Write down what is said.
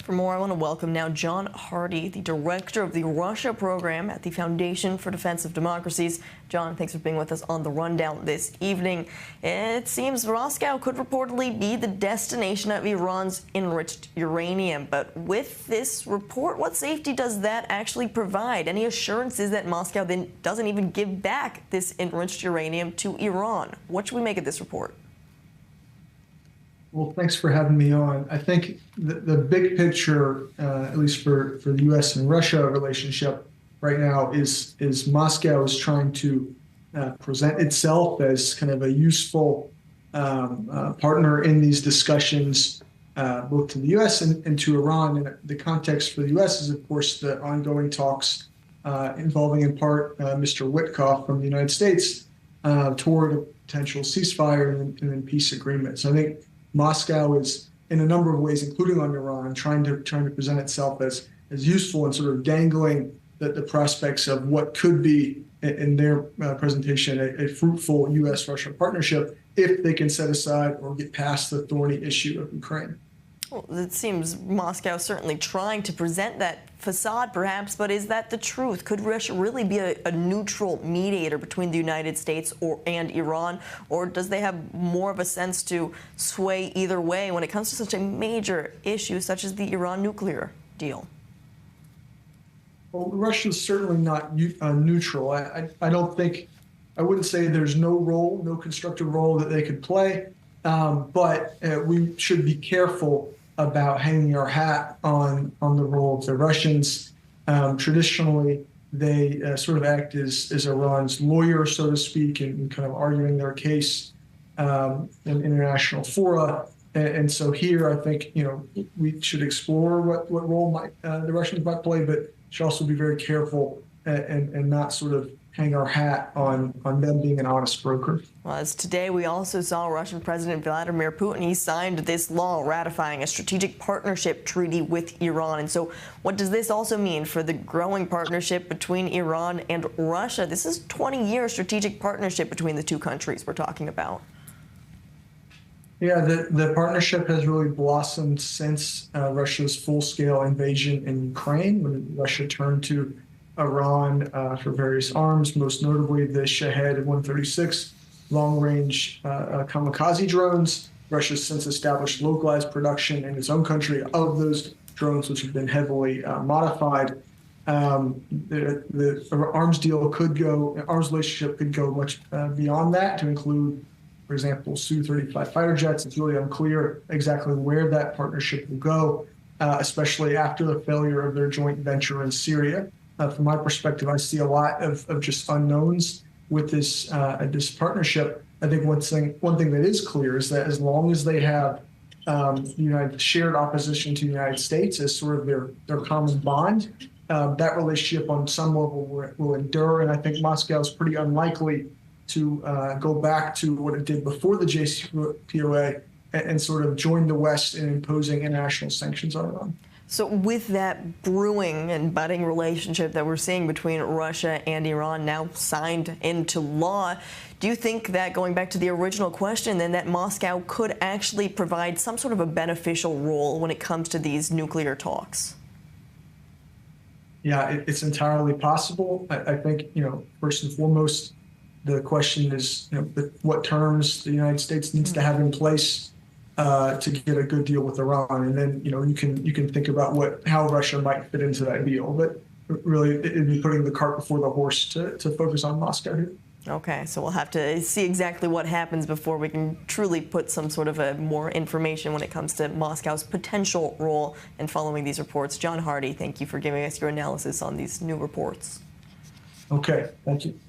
For more, I want to welcome now John Hardie, the director of the Russia program at the Foundation for Defense of Democracies. John, thanks for being with us on the Rundown this evening. It seems Moscow could reportedly be the destination of Iran's enriched uranium. But with this report, what safety does that actually provide? Any assurances that Moscow then doesn't even give back this enriched uranium to Iran? What should we make of this report? Well, thanks for having me on. I think the big picture, at least for the U.S. and Russia relationship right now, is Moscow is trying to present itself as kind of a useful partner in these discussions, both to the U.S. and to Iran. And the context for the U.S. is, of course, the ongoing talks involving, in part, Mr. Witkoff from the United States toward a potential ceasefire and then peace agreement. So I think Moscow is, in a number of ways, including on Iran, trying to present itself as useful and sort of dangling the prospects of what could be, in their presentation, a fruitful U.S.-Russia partnership if they can set aside or get past the thorny issue of Ukraine. Well, it seems Moscow certainly trying to present that facade, perhaps, but is that the truth? Could Russia really be a neutral mediator between the United States and Iran, or does they have more of a sense to sway either way when it comes to such a major issue such as the Iran nuclear deal? Well, Russia's certainly not neutral. I don't think, I wouldn't say there's no constructive role that they could play, but we should be careful about hanging our hat on the role of the Russians. Traditionally, they sort of act as Iran's lawyer, so to speak, and kind of arguing their case in international fora. And so here, I think, we should explore what role the Russians might play, but should also be very careful and not sort of hang our hat on them being an honest broker. Well, as today we also saw Russian President Vladimir Putin, he signed this law ratifying a strategic partnership treaty with Iran. And so what does this also mean for the growing partnership between Iran and Russia? This is a 20-year strategic partnership between the two countries we're talking about. Yeah, the partnership has really blossomed since Russia's full-scale invasion in Ukraine, when Russia turned to Iran for various arms, most notably the Shahed 136 long-range kamikaze drones. Russia's since established localized production in its own country of those drones, which have been heavily modified. The arms relationship could go much beyond that, to include, for example, Su-35 fighter jets. It's really unclear exactly where that partnership will go, especially after the failure of their joint venture in Syria. From my perspective, I see a lot of just unknowns with this partnership. I think one thing that is clear is that as long as they have shared opposition to the United States as sort of their common bond, that relationship on some level will endure. And I think Moscow is pretty unlikely to go back to what it did before the JCPOA and sort of join the West in imposing international sanctions on Iran. So with that brewing and budding relationship that we're seeing between Russia and Iran now signed into law, do you think that, going back to the original question, then that Moscow could actually provide some sort of a beneficial role when it comes to these nuclear talks? Yeah, it's entirely possible. I think, first and foremost, the question is, what terms the United States needs to have in place to get a good deal with Iran, and then you can think about how Russia might fit into that deal. But really, it'd be putting the cart before the horse to focus on Moscow here. Okay, so we'll have to see exactly what happens before we can truly put some sort of more information when it comes to Moscow's potential role in following these reports. John Hardie, thank you for giving us your analysis on these new reports. Okay, thank you.